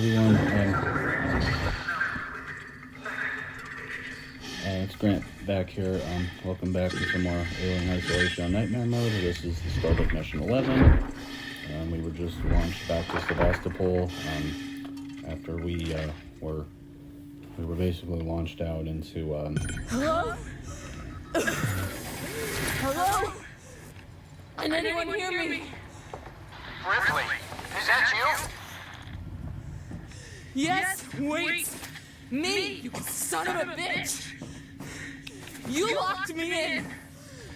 Everyone, it's Grant back here. Welcome back to some more Alien Isolation on Nightmare Mode. This is the start of Mission 11. We were just launched back to Sebastopol after we were basically launched out into. Hello? Hello? Can anyone hear me? Ripley, is that you? Yes, wait! Me, you son of a bitch! You locked me in!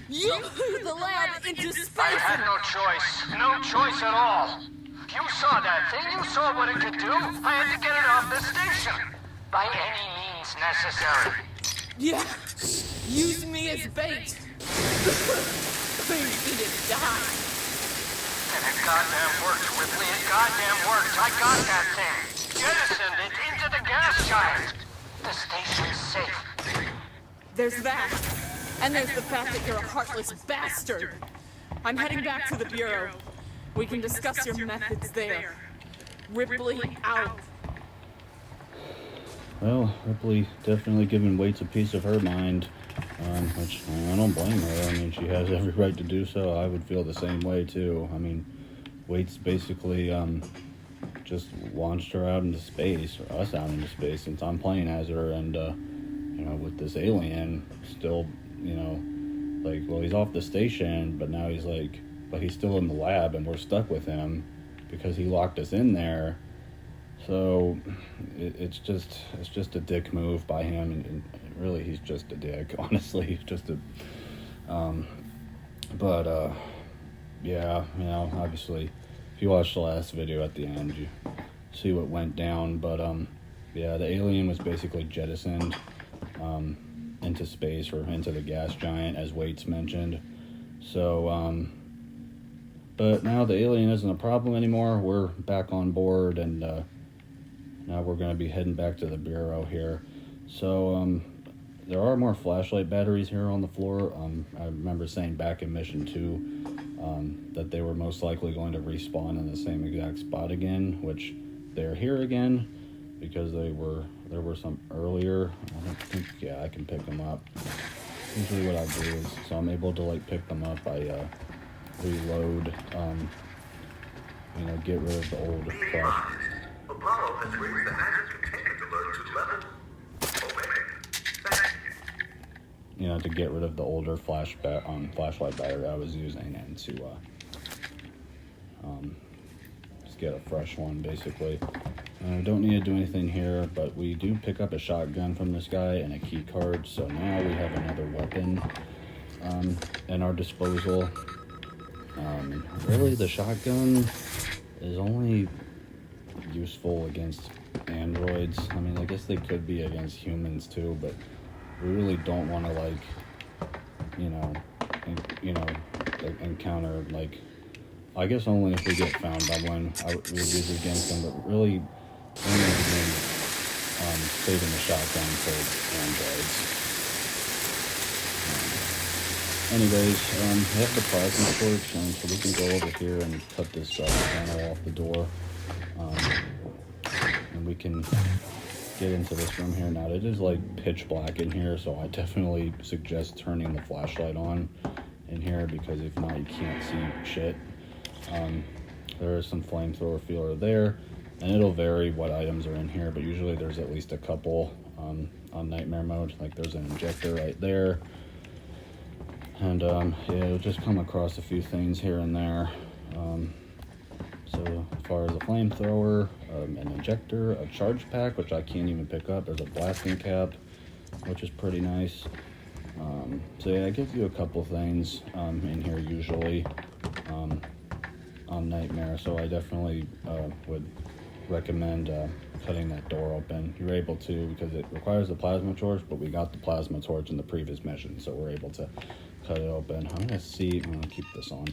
You blew the lab into space! I had no choice at all. You saw that thing, you saw what it could do. I had to get it off the station. By any means necessary. Yeah, use me as bait! Please need to die! And it goddamn worked, Ripley, it goddamn worked. I got that thing. Jettisoned it into the gas giant. The station's safe. There's that. And there's the fact that you're a heartless bastard. I'm heading back to the Bureau. We can discuss your methods there. Ripley out. Well, Ripley definitely giving Waits a piece of her mind, which I don't blame her. I mean, she has every right to do so. I would feel the same way too. I mean, Waits basically just launched her out into space, or us out into space, since I'm playing as her, and with this alien still, like, well, he's off the station, but now he's like, but he's still in the lab, and we're stuck with him because he locked us in there. So it's just a dick move by him, and really he's just a dick. Honestly, he's just a. Yeah, obviously, if you watch the last video at the end, you see what went down. But yeah, the alien was basically jettisoned into space, or into the gas giant, as Waits mentioned. So but now the alien isn't a problem anymore. We're back on board, and now we're going to be heading back to the Bureau here. So there are more flashlight batteries here on the floor. I remember saying back in Mission 2 that they were most likely going to respawn in the same exact spot again, which they're here again, because there were some earlier. I don't think, yeah, I can pick them up. Usually what I do is, so I'm able to like pick them up, I reload, get rid of the old flash. Apollo has raised the hazard containment alert to level. To get rid of the older flashlight battery I was using, and to just get a fresh one, basically. Don't need to do anything here, but we do pick up a shotgun from this guy and a key card, so now we have another weapon in our disposal. Really, the shotgun is only useful against androids. I mean, I guess they could be against humans too, but we really don't want to, like, encounter, like, I guess only if we get found by one, we would use it against them, but really only again, saving the shotgun for androids. Anyways, we have the plasma torch, so we can go over here and cut this panel off the door, and we can get into this room here. Now, it is like pitch black in here, so I definitely suggest turning the flashlight on in here, because if not, you can't see shit. There is some flamethrower feeler there, and it'll vary what items are in here, but usually there's at least a couple on nightmare mode. Like, there's an injector right there, and yeah, you'll just come across a few things here and there. So as far as a flamethrower, an injector, a charge pack, which I can't even pick up. There's a blasting cap, which is pretty nice. So yeah, it gives you a couple things in here usually on Nightmare. So I definitely would recommend cutting that door open. You're able to, because it requires a plasma torch, but we got the plasma torch in the previous mission, so we're able to cut it open. I'm gonna keep this on.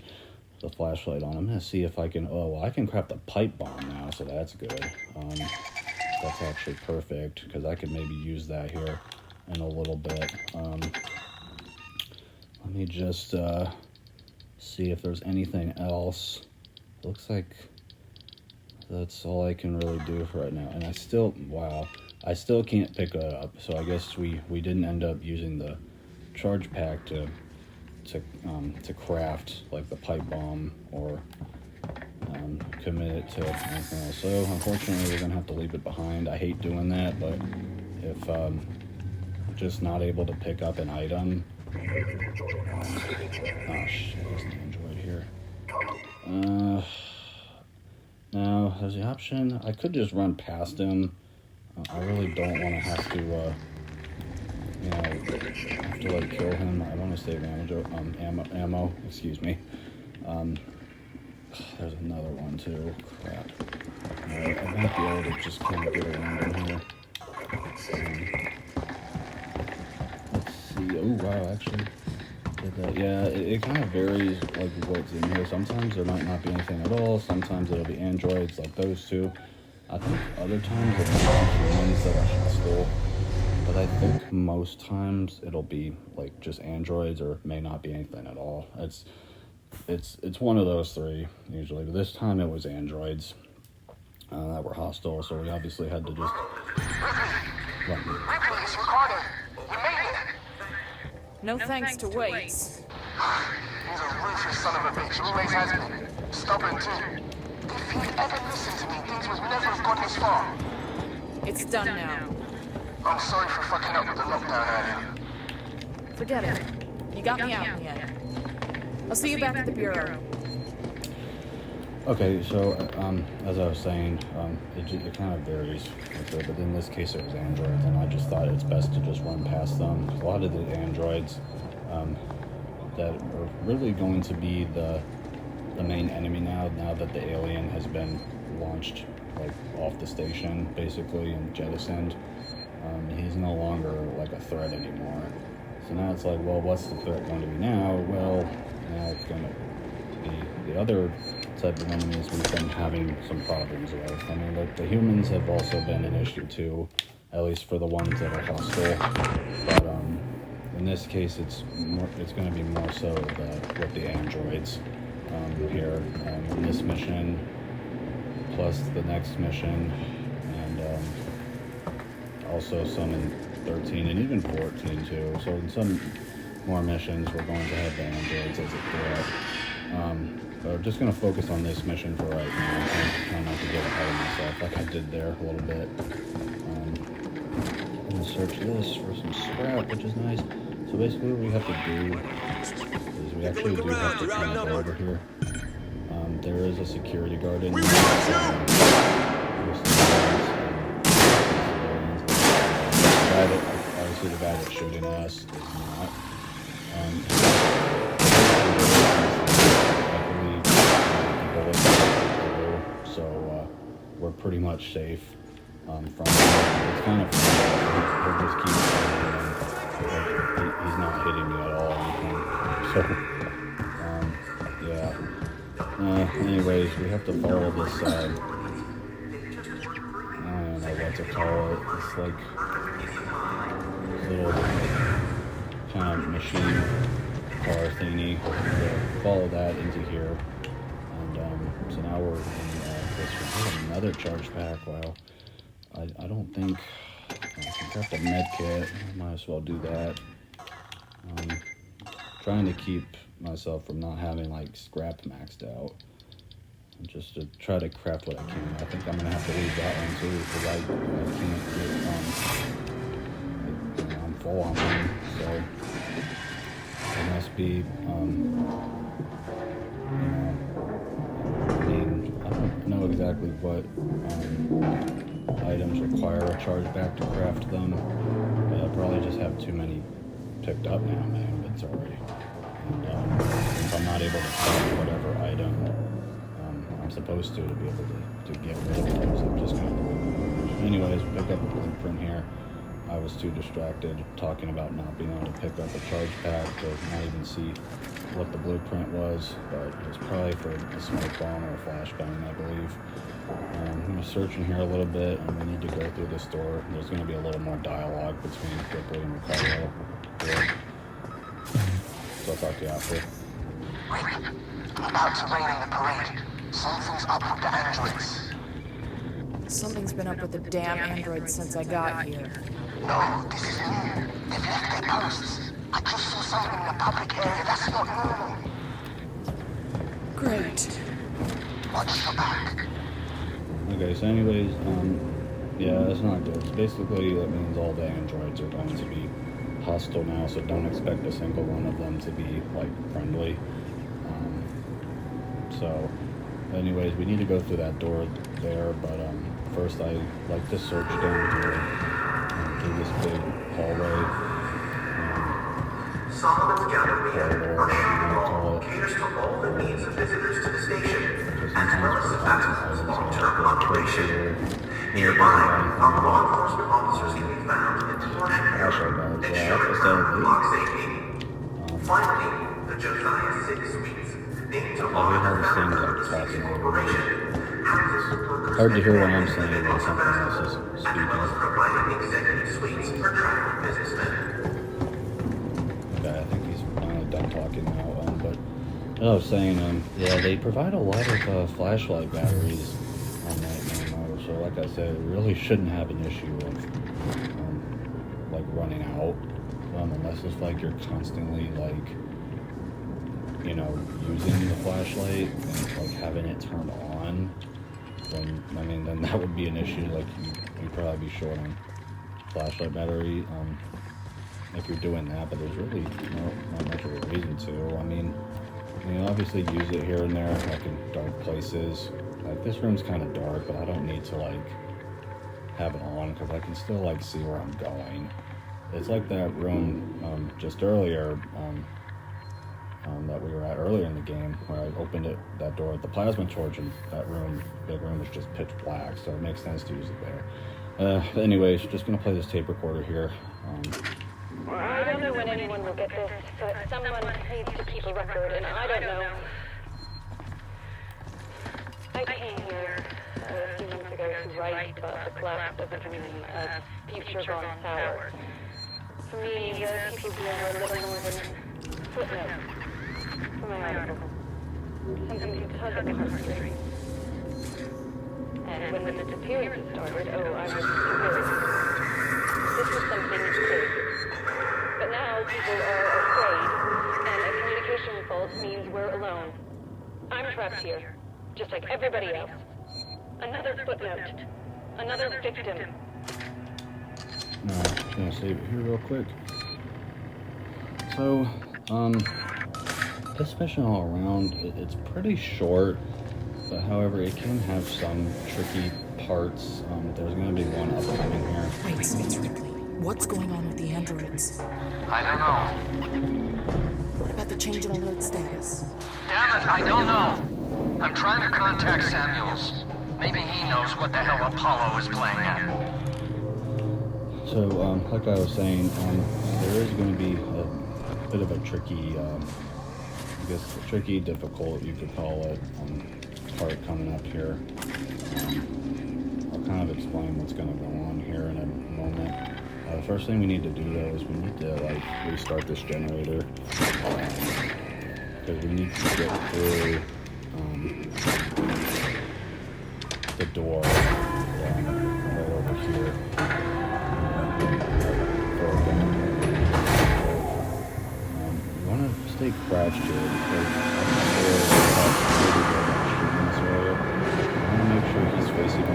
The flashlight on. I'm gonna see if I can. Oh, well, I can craft a pipe bomb now, so that's good. That's actually perfect, because I could maybe use that here in a little bit. Let me just see if there's anything else. Looks like That's all I can really do for right now. And I still can't pick it up. So I guess we didn't end up using the charge pack to craft like the pipe bomb or commit it to anything else. So unfortunately, we're gonna have to leave it behind. I hate doing that, but if just not able to pick up an item. Oh shit, there's an android here. Now there's the option. I could just run past him. I really don't want to have to, like kill him. I want to save ammo. Excuse me. There's another one too. Crap. Alright, I might be able to just kind of get around in here. Let's see. Oh wow, actually did that. Yeah, it kind of varies like what's in here. Sometimes there might not be anything at all. Sometimes it'll be androids like those two. I think other times it'll be humans that are hostile. But I think most times it'll be like just androids or may not be anything at all. It's one of those three usually, but this time it was androids that were hostile, so we obviously had to just run. Ripley, it's recorded. You made it. No thanks to Waits. He's a ruthless son of a bitch. Always has been. Stubborn too. If he'd ever listened to me, things would never have gone this far. It's done now. I'm sorry for fucking up with the lockdown earlier. Forget it. You got me out in the end. I'll see you back at the Bureau. Okay, so as I was saying, it kind of varies, but in this case it was androids, and I just thought it's best to just run past them. A lot of the androids that are really going to be the main enemy now that the alien has been launched like off the station basically and jettisoned. He's no longer like a threat anymore. So now it's like, well, what's the threat going to be now? Well, now it's going to be the other type of enemies we've been having some problems with. I mean, the humans have also been an issue too, at least for the ones that are hostile. But in this case, it's going to be more so with the androids here in this mission, plus the next mission, and also some in 13 and even 14 too. So in some more missions, we're going to have the androids as a threat. But I'm just going to focus on this mission for right now. I'm trying not to get ahead of myself like I did there a little bit. I'm going to search this for some scrap, which is nice. So basically what we have to do is we actually do have to come over here. There is a security guard in here. Obviously the guy that's shooting us is not. So we're pretty much safe from it. It's kind of he'll just keep he's not hitting me at all or anything. So yeah. Anyways, we have to follow this I don't know what to call it. It's like this little kind of machine car thingy. We'll follow that into here. So now we're in this one. Another charge pack. Wow. I don't think I can grab the med kit. Might as well do that. Trying to keep myself from not having like scrap maxed out. Just to try to craft what I can. I think I'm gonna have to leave that one too because I can't get I'm full on one. So it must be I don't know exactly what items require a charge back to craft them, but I probably just have too many picked up now in my inventory. And if I'm not able to craft whatever item I'm supposed to be able to get rid of those, I'm just going to anyways, pick up a blueprint here. I was too distracted talking about not being able to pick up a charge pack to not even see what the blueprint was, but it was probably for a smoke bomb or a flashbang, I believe. I'm going to search in here a little bit, and we need to go through this door. There's going to be a little more dialogue between Ripley and Ricardo. So I'll talk to you after. Wait, I'm about to rain in the parade. Something's up with the androids. Something's been up with the damn androids since I got here. No, this is new. They've left their posts. I just saw something in the public area. That's not normal. Great. Watch your back. Okay, so anyways, yeah, that's not good. So basically, that means all the androids are going to be hostile now, so don't expect a single one of them to be, like, friendly. So, anyways, we need to go through that door there, but, first I like to search down here through this big hallway. Solomon's Gallery Corridor, or whatever you want to call Hall it. caters to all the needs of visitors to the station, So as well as the sometimes facets of we find some long-term items operation. here. Nearby are the law enforcement officers can be found in the Flashlight bags, yeah, ensuring that's the block safety. Finally, the Josiah 6 suites, named to I hate honor how the this thing's founder of like the talking city's over corporation. me. Houses the workers' Hard to hear what I'm and saying when something else is as speaking. well as providing executive suites for traveling businessmen. Okay, I think he's finally done talking now. But as I was saying, yeah, they provide a lot of flashlight batteries on that memo. So, like I said, it really shouldn't have an issue of like running out, unless it's like you're constantly like, you know, using the flashlight and like having it turned on. Then I mean, then that would be an issue. Like you'd probably be short on flashlight battery. If you're doing that, but there's really not much of a reason to. I mean, obviously use it here and there, like in dark places. Like this room's kind of dark, but I don't need to like have it on because I can still like see where I'm going. It's like that room just earlier that we were at earlier in the game where I opened that door with the plasma torch, and that big room was just pitch black, so it makes sense to use it there. Anyways, just gonna play this tape recorder here. I don't know when anyone will get this, but someone needs to keep a record, and I don't know. I came here a few months ago to write about the collapse of the dream of future gone sour. For me, the people here were little more than footnotes for my article. Something to tug at the heartstrings. And when the disappearances started, I was convinced. This was something big. But now people are afraid, and a communication fault means we're alone. I'm trapped here, just like everybody else. Another footnote. Another victim. No, I'm just gonna save it here real quick. So, this mission all around, it's pretty short, but however, it can have some tricky parts. There's gonna be one upcoming here. Wait, it's Ripley. What's going on with the androids? I don't know. What about the change in alert status? Damn it, I don't know. I'm trying to contact Samuels. Maybe he knows what the hell Apollo is playing at. So, like I was saying, there is going to be a bit of a tricky, I guess, tricky, difficult, you could call it, part coming up here. I'll kind of explain what's going to go on here in a moment. The first thing we need to do, though, is we need to, like, restart this generator. Because we need to get through, the door, right over here. You want to stay crouched here, because in this area. I want to make sure he's facing the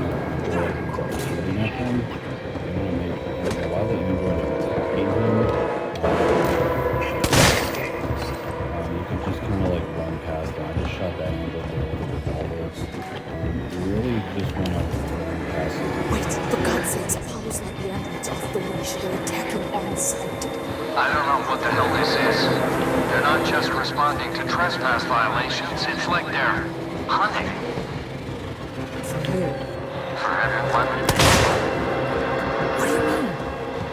door and shooting at him. I want to make sure while the android is attacking him, you can just kind of like run past him. I just shot that android there with a revolver. You really just want to run past him. Wait, for God's sakes, Apollo's let the androids off the leash. They're attacking on sight. I don't know what the hell this is. They're not just responding to trespass violations, it's like they're hunting For who? for everyone. What do you mean?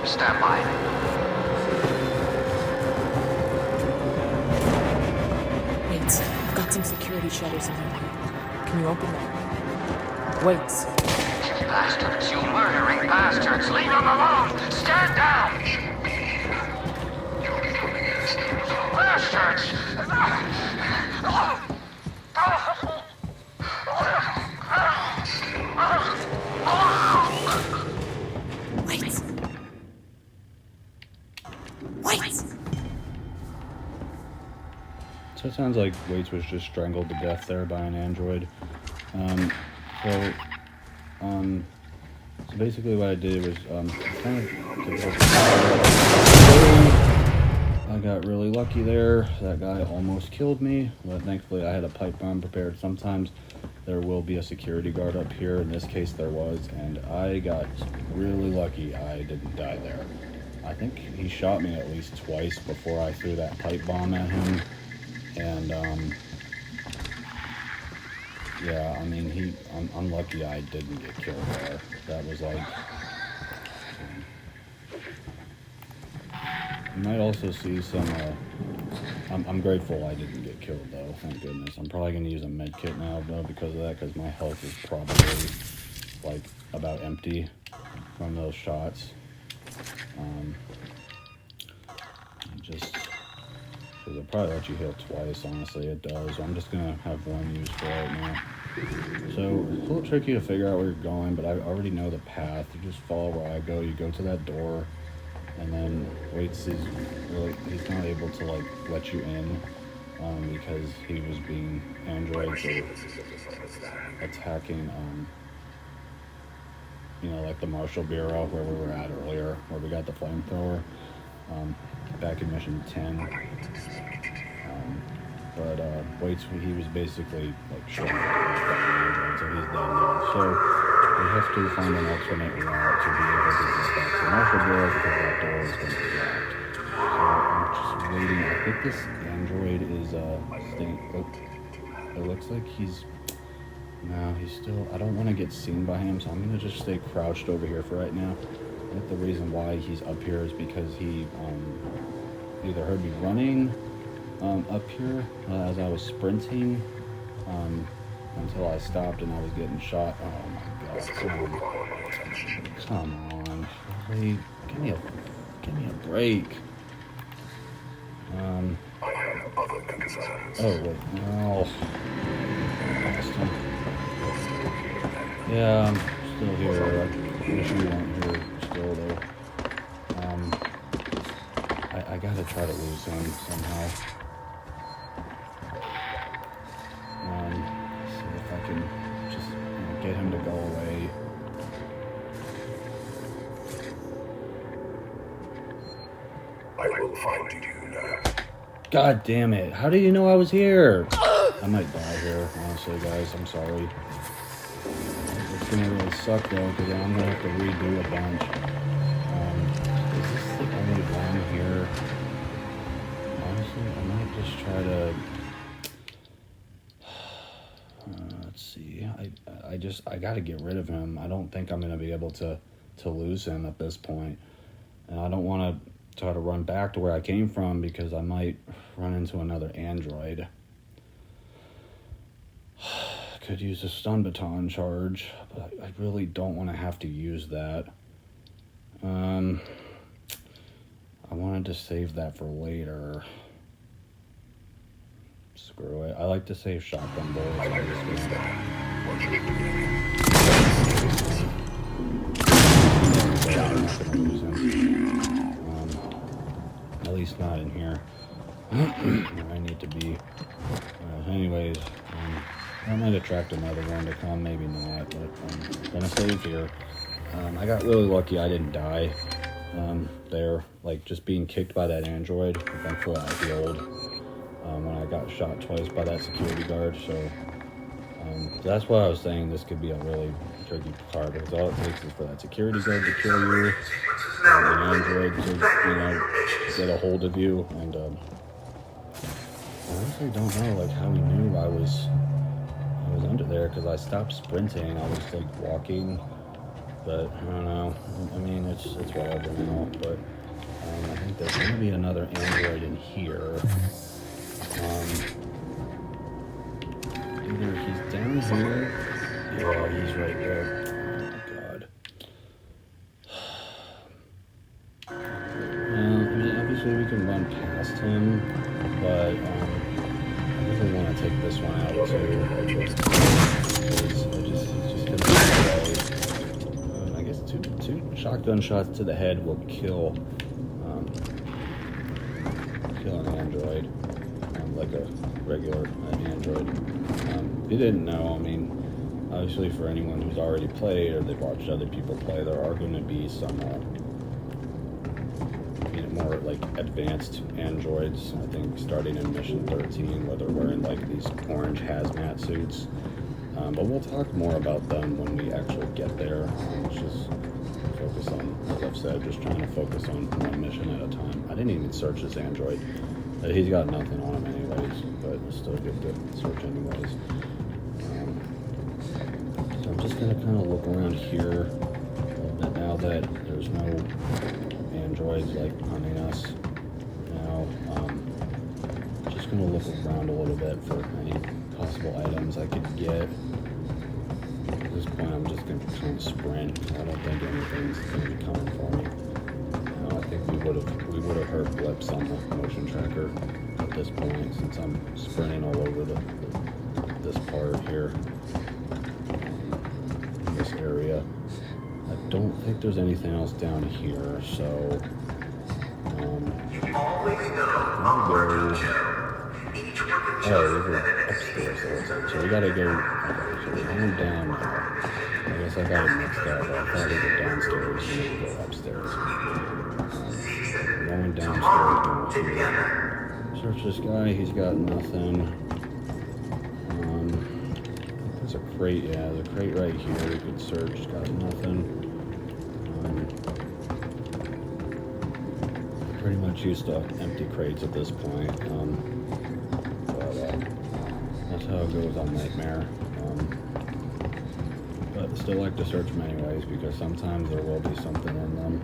Stand by. Wait, I've got some security shutters in here. Can you open them? Wait. You bastards, you murdering bastards, leave them alone! Stand down! Bastards! So it sounds like Waits was just strangled to death there by an android. So basically what I did was I got really lucky there. That guy almost killed me, but thankfully I had a pipe bomb prepared. Sometimes there will be a security guard up here. In this case there was, and I got really lucky I didn't die there. I think he shot me at least twice before I threw that pipe bomb at him. And yeah, I mean, I'm lucky I didn't get killed there. That was like, you might also see some, I'm grateful I didn't get killed though, thank goodness. I'm probably going to use a med kit now though because of that, because my health is probably like about empty from those shots. Just, because it'll probably let you heal twice, honestly, it does. So I'm just going to have one use for right now. So, it's a little tricky to figure out where you're going, but I already know the path. You just follow where I go, you go to that door, and then Waits is really, he's not able to, like, let you in, because he was being android, so attacking, you know, like the Marshal Bureau, where we were at earlier, where we got the flamethrower. Back in mission 10, but Waits, he was basically like shot, so he's dead now. So we have to find an alternate route to be able to get back to the Marshal Bureau because that door is going to be locked. So I'm just waiting. I think this android is staying. Oh, it looks like he's. No, he's still. I don't want to get seen by him, so I'm going to just stay crouched over here for right now. I think the reason why he's up here is because he either heard me running up here as I was sprinting until I stopped and I was getting shot. Oh my god! Come on, really? Give me a break. Oh wait, no. Yeah, I'm still here. I wish you weren't here still though. I gotta try to lose him somehow. See if I can just get him to go away. I will find you now. God damn it. How do you know I was here? I might die here, honestly, guys. I'm sorry. It's gonna really suck, though, because I'm gonna have to redo a bunch. Is this the only one here? Honestly, I might just try to... let's see. I gotta get rid of him. I don't think I'm gonna be able to lose him at this point. And I don't want to try to run back to where I came from because I might run into another android. Could use a stun baton charge, but I really don't want to have to use that. I wanted to save that for later. Screw it. I like to save shotgun bullets. I'm just gonna use him. At least not in here. I need to be. Anyways, I might attract another one to come, maybe not, but I'm gonna save here. I got really lucky I didn't die there, like just being kicked by that android. Thankfully I healed when I got shot twice by that security guard, so that's why I was saying this could be a really tricky part, because all it takes is for that security guard to kill you, and an android to, you know, get a hold of you, and I honestly don't know, like, how he knew I was under there, because I stopped sprinting. I was like walking, but I don't know. I mean, it's whatever now. But I think there's gonna be another android in here. Either he's down here. Yeah, he's right there. Oh my god. Well, I mean, obviously we can run past him, but I really want to take this one out too. He's just gonna be away. I guess two shotgun shots to the head will kill an android. like a regular android. If you didn't know, I mean, obviously for anyone who's already played or they've watched other people play, there are going to be some more like advanced androids. I think starting in mission 13, where they're wearing like these orange hazmat suits. But we'll talk more about them when we actually get there. Let's just focus on, as I've said, just trying to focus on one mission at a time. I didn't even search this android. He's got nothing on him anyways, but it's still good to search anyways. So I'm just going to kind of look around here a little bit now that there's no androids like hunting us. Now, just going to look around a little bit for any possible items I could get. At this point, I'm just going to try and sprint. I don't think anything's going to be coming for me. I think we would have heard blips on the motion tracker at this point, since I'm sprinting all over this part here, in this area. I don't think there's anything else down here, so Always know where to go. Each working oh, we were upstairs, so we gotta go. Okay, so we're going down now. I guess I got it mixed up. I thought we were downstairs and we go upstairs. Going downstairs, going here. Search this guy, he's got nothing. There's a crate, yeah, there's a crate right here we could search, got nothing. Pretty much used to empty crates at this point. But that's how it goes on Nightmare. But I still like to search them anyways, because sometimes there will be something in them.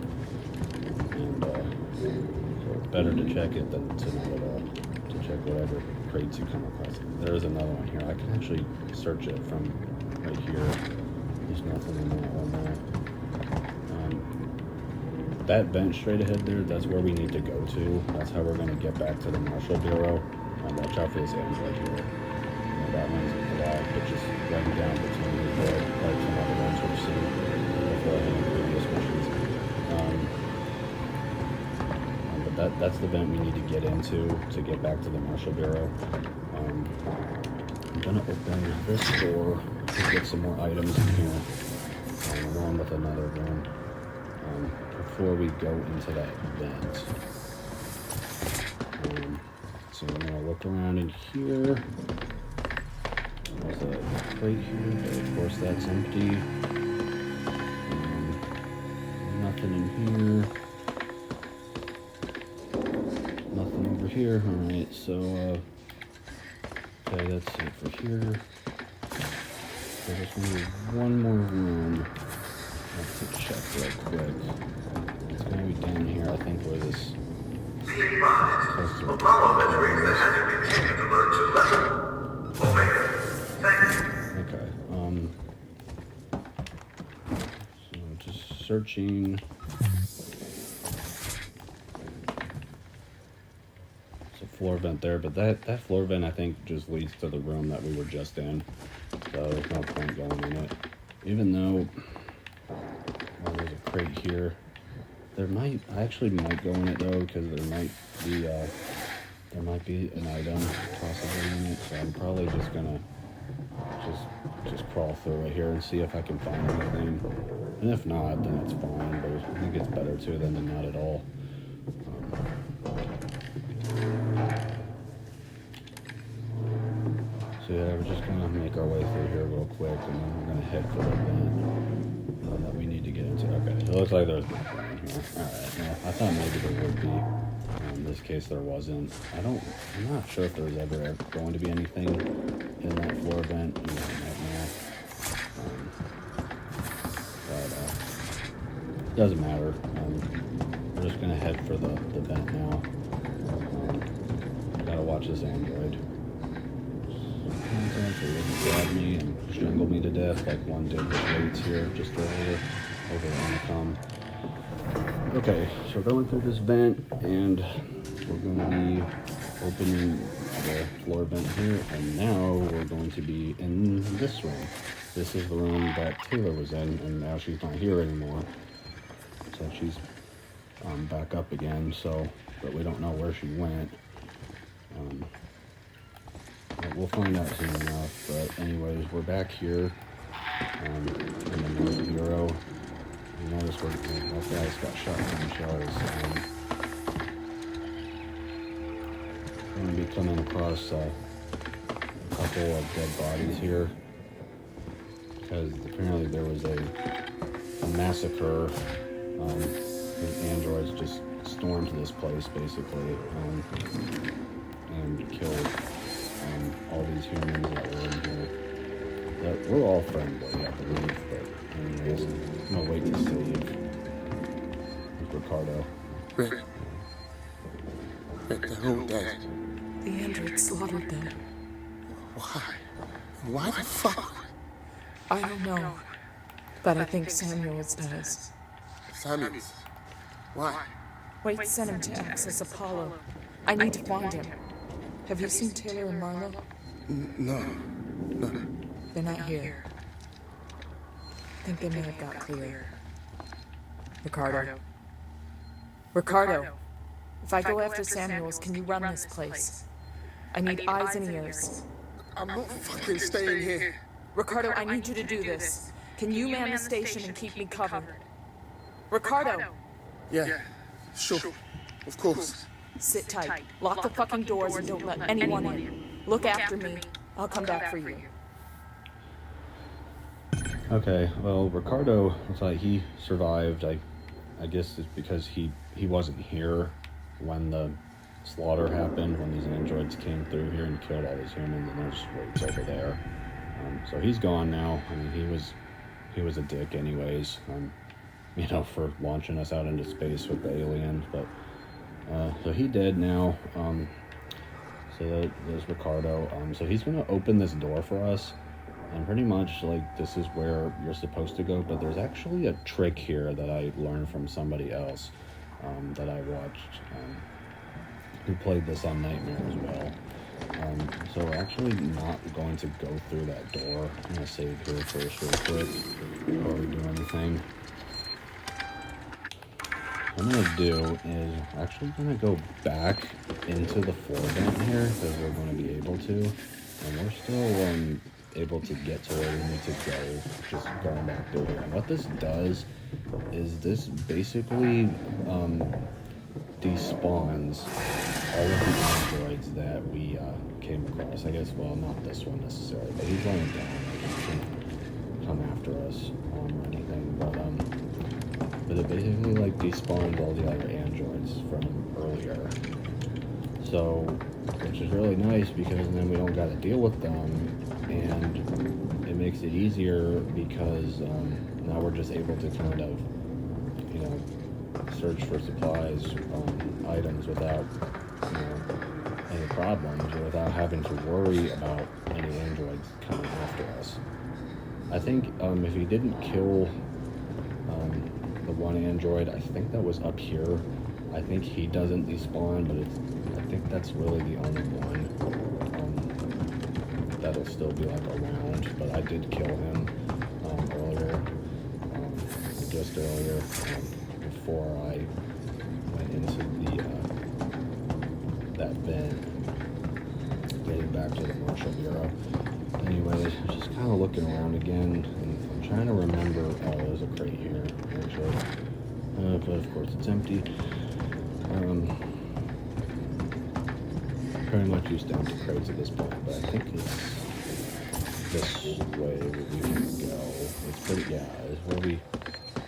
And so it's better to check it than to not at all. To check whatever crates you come across. There is another one here. I can actually search it from right here. There's nothing in that one there. That vent straight ahead there, that's where we need to go to. That's how we're going to get back to the Marshal Bureau. Watch out for this android here. That one's alive, but just running down between the road, like some other ones we've seen before in previous missions. But that's the vent we need to get into to get back to the Marshal Bureau. I'm going to open this door to get some more items in here, along with another one. Before we go into that vent. So I'm going to look around in here. There's a crate here, but of course that's empty. Nothing in here. Nothing over here. Alright, so, okay, that's it for here. So there's going to be one more room. Let's check real quick. It's going to be down here, I think, where this... Apollo entering the hazard containment alert to level. Omega. Thanks. Okay, so just searching. It's a floor vent there, but that floor vent, I think, just leads to the room that we were just in. So there's no point going in it. Even though... well, there's a crate here. I actually might go in it though, because there might be an item possibly in it. So I'm probably just gonna just crawl through it here and see if I can find anything. And if not, then it's fine. But I think it's better too than not at all. So yeah, we're just gonna make our way through here real quick, and then we're gonna head for the vent that we need to get into. Okay, so it looks like there's nothing in here. Alright, well, I thought maybe there would be. In this case, there wasn't. I'm not sure if there's ever going to be anything in that floor vent. You know, Nightmare. But it doesn't matter. We're just gonna head for the vent now. Gotta watch this android. Sometimes he doesn't grab me and strangle me to death like one did with Waits here just earlier over the intercom. Okay, so we're going through this vent, and we're going to be opening the floor vent here, and now we're going to be in this room. This is the room that Taylor was in, and now she's not here anymore. So she's back up again, so, but we don't know where she went. we'll find out soon enough. But anyways, we're back here in the North Bureau. You notice where that guy's got shotgun shells. I'm going to be coming across a couple of dead bodies here, because apparently there was a massacre. The androids just stormed this place basically and killed all these humans that were in here. That we're all friendly, I believe, but anyways, I'm gonna wait to save Ricardo. Rick, they're all dead. The androids slaughtered them. Why? Why the fuck? I don't know, but I think Samuels does. Samuels? Why? Wait sent him to access Apollo. I need to find him. Have you seen Taylor and Marlo? No. They're not here. I think they may have got clear. Ricardo. If I go after Samuels, can you run this place? I need eyes and ears. I'm not fucking staying here. Ricardo, I need you to do this. Can you man the station and keep me covered? Ricardo! Yeah, sure. Of course. Sit tight. Lock the fucking doors and don't let anyone in. Look after me. I'll come back for you. Okay, well, Ricardo looks like he survived. I guess it's because he wasn't here when the slaughter happened, when these androids came through here and killed all these humans, and there's weights over there. So he's gone now. I mean, he was a dick anyways, for launching us out into space with the aliens, but so he dead now. So there's Ricardo. So he's gonna open this door for us, and pretty much like this is where you're supposed to go, but there's actually a trick here that I learned from somebody else that I watched who played this on Nightmare as well. So we're actually not going to go through that door. I'm gonna save here first real quick before we do anything. What I'm gonna do is we're actually gonna go back into the floor vent here, because we're gonna be able to, and we're still able to get to where we need to go, just going back through here. And what this does is this basically despawns all of the androids that we came across. I guess, well, not this one necessarily, but he's running down. He can't come after us or anything, but it basically like despawns all the other androids from earlier. So, which is really nice, because then we don't got to deal with them, and it makes it easier because now we're just able to kind of, search for supplies, items without, any problems, or without having to worry about any androids coming after us. I think if he didn't kill the one android, I think that was up here. I think he doesn't despawn, but I think that's really the only one that'll still be like around. But I did kill him earlier, just earlier, before I went into that vent, getting back to the Marshal Bureau. Anyways, just kind of looking around again, and I'm trying to remember. Oh, there's a crate here, actually. But of course it's empty. Pretty much used to empty crates at this point, but I think it's this way that we can go. It's pretty, yeah, it's where we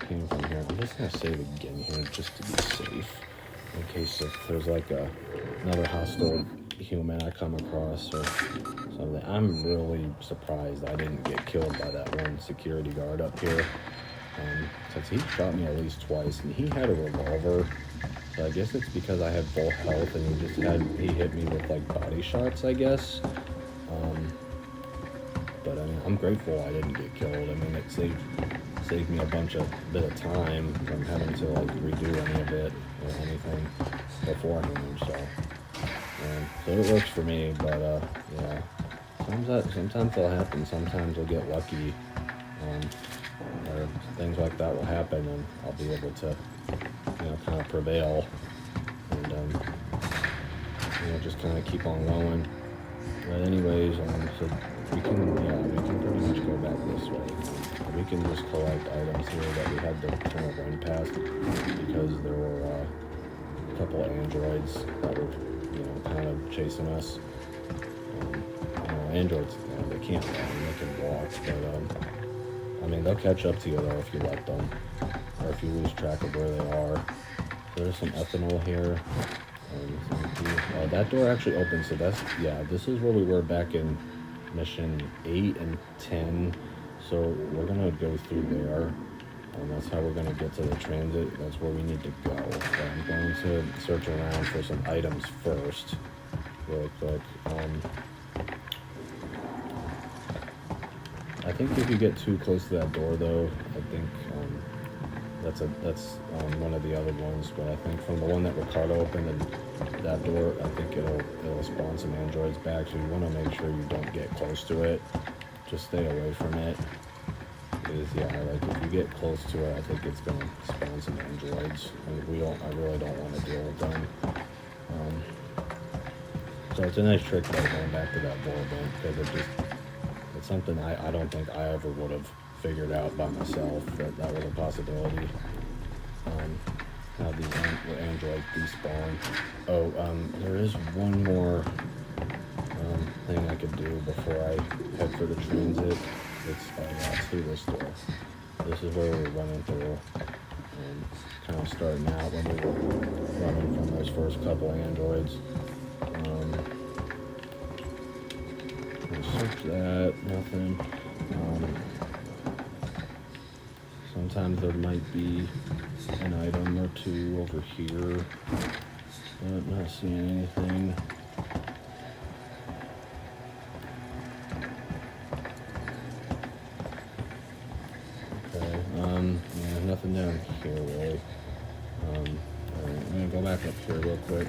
came from here. I'm just gonna save again here, just to be safe, in case if there's like another hostile human I come across or something. I'm really surprised I didn't get killed by that one security guard up here, since he shot me at least twice, and he had a revolver. So I guess it's because I had full health, and he hit me with like body shots, I guess. But I mean, I'm grateful I didn't get killed. I mean, it saved me a bit of time from having to like redo any of it or anything beforehand. So it works for me. But yeah, sometimes it'll happen. Sometimes we'll get lucky, or things like that will happen, and I'll be able to, kind of prevail, and just kind of keep on going. But anyways, so we can pretty much go back this way. We can just collect items here that we had to kind of run past because there were a couple of androids that were, kind of chasing us. Androids, they can't run, they can walk, but I mean, they'll catch up to you though if you let them, or if you lose track of where they are. There's some ethanol here. That door actually opens, so this is where we were back in mission 8 and 10. So we're gonna go through there, and that's how we're gonna get to the transit. That's where we need to go. So I'm going to search around for some items first, real quick. I think if you get too close to that door, though, I think that's one of the other ones. But I think from the one that Ricardo opened and that door, I think it'll spawn some androids back. So you want to make sure you don't get close to it. Just stay away from it. Because like if you get close to it, I think it's gonna spawn some androids, and I really don't want to deal with them. So it's a nice trick though, going back to that door because it's something I don't think I ever would have figured out by myself that was a possibility. How these androids despawn. Oh, there is one more thing I could do before I head for the transit. It's through this door. This is where we're running through. Kind of starting out when we were running from those first couple androids. Search that, nothing. Sometimes there might be an item or two over here, but not seeing anything. Okay, nothing down here really. Alright, I'm gonna go back up here real quick.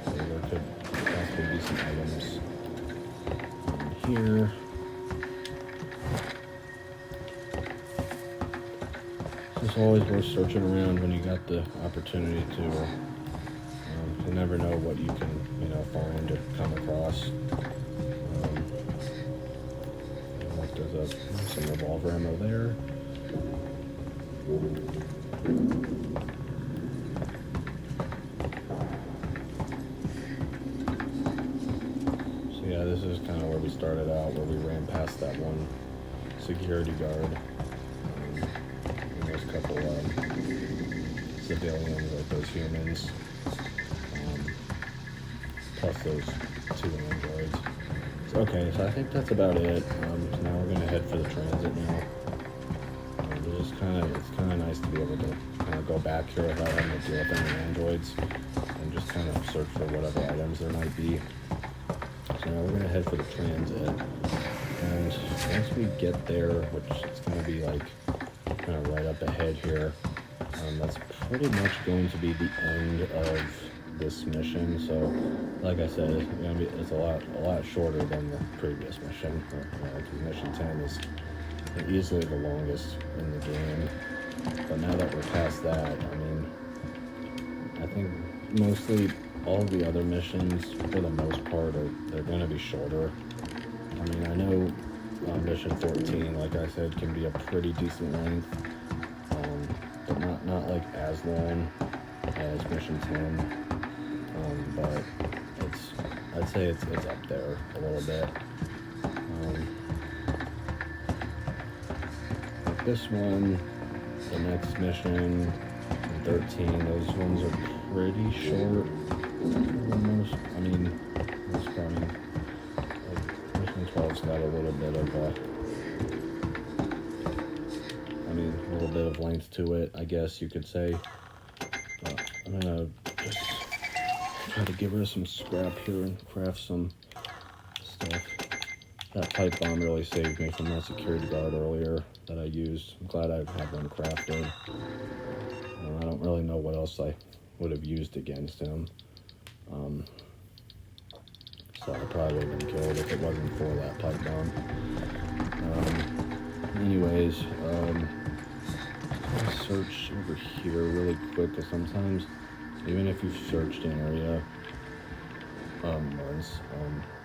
So there could possibly be some items here. It's always worth searching around when you got the opportunity to. You never know what you can, find or come across. There's some revolver ammo there. So yeah, this is kind of where we started out, where we ran past that one security guard. There's a couple civilians, like those humans, plus those 2 androids. Okay, so I think that's about it. So now we're gonna head for the transit now. It's kind of nice to be able to kind of go back here without having to deal with any androids and just kind of search for whatever items there might be. So now we're gonna head for the transit, and once we get there, which is gonna be like kind of right up ahead here, that's pretty much going to be the end of this mission. So like I said, it's a lot shorter than the previous mission, because mission 10 is easily the longest in the game. But now that we're past that, I think mostly all the other missions, for the most part, they're going to be shorter. I know mission 14, like I said, can be a pretty decent length, but not like as long as mission 10. But I'd say it's up there a little bit. Like this one, the next mission, and 13, those ones are pretty short. Most probably, like, mission 12's got a little bit of length to it, I guess you could say. I'm gonna just try to get rid of some scrap here and craft some stuff. That pipe bomb really saved me from that security guard earlier that I used. I'm glad I had one crafted. I don't really know what else I would have used against him. So I probably would have been killed if it wasn't for that pipe bomb. Anyways, I'll search over here really quick, because sometimes, even if you've searched an area once,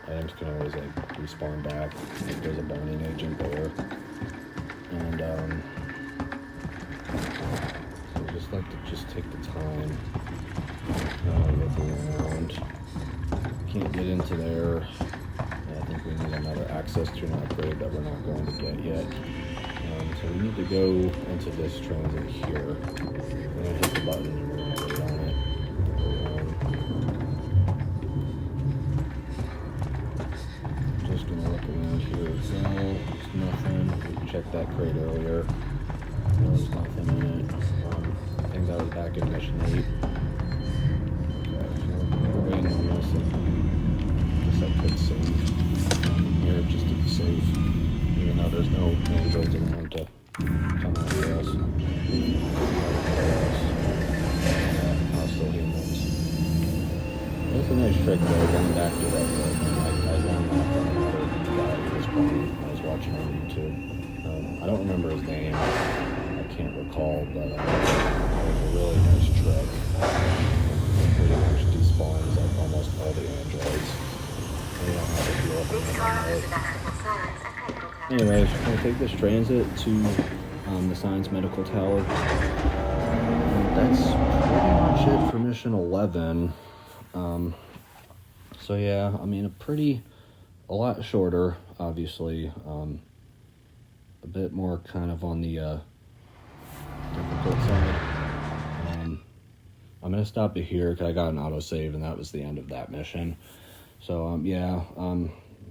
items can always like respawn back if there's a burning agent there. And so I just like to just take the time, look around. Can't get into there. I think we need another access to an upgrade that we're not going to get yet. So we need to go into this transit here. I'm gonna hit the button and we're gonna wait on it. Just gonna look around here as well. There's nothing. We checked that crate earlier. There's nothing in it. I think that was back in mission 8. Okay, so we're waiting on this. I could save here just to be safe, even though there's no androids around to come after us. Hostile humans. That's a nice trick though, going back to that. I learned that from another guy who was playing. I was watching on YouTube. I don't remember his name. I can't recall, but it was a really nice trick. It pretty much despawns like almost all the androids. Anyways, we're going to take this transit to the Science Medical Tower. That's pretty much it for mission 11. So yeah, I mean a lot shorter, obviously. A bit more kind of on the difficult side. I'm going to stop it here because I got an autosave and that was the end of that mission. So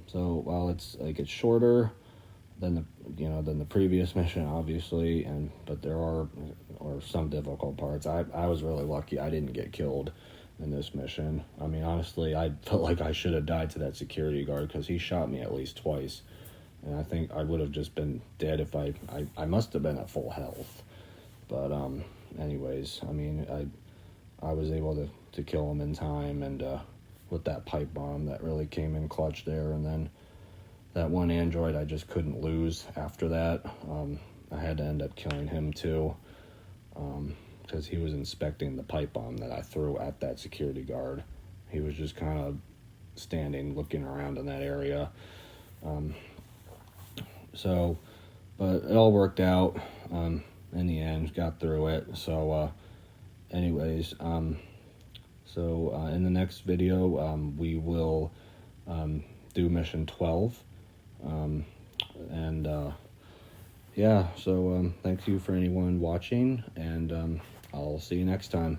so while it's shorter than the previous mission, obviously, but there are some difficult parts. I was really lucky I didn't get killed in this mission. I mean, honestly, I felt like I should have died to that security guard because he shot me at least twice, and I think I would have just been dead if I must have been at full health. But anyways, I mean, I was able to kill him in time, and with that pipe bomb that really came in clutch there. And then that one android I just couldn't lose after that. I had to end up killing him too, because he was inspecting the pipe bomb that I threw at that security guard. He was just kind of standing looking around in that area. But it all worked out in the end, got through it. So anyways, in the next video, we will do mission 12. Yeah, so thank you for anyone watching, and I'll see you next time.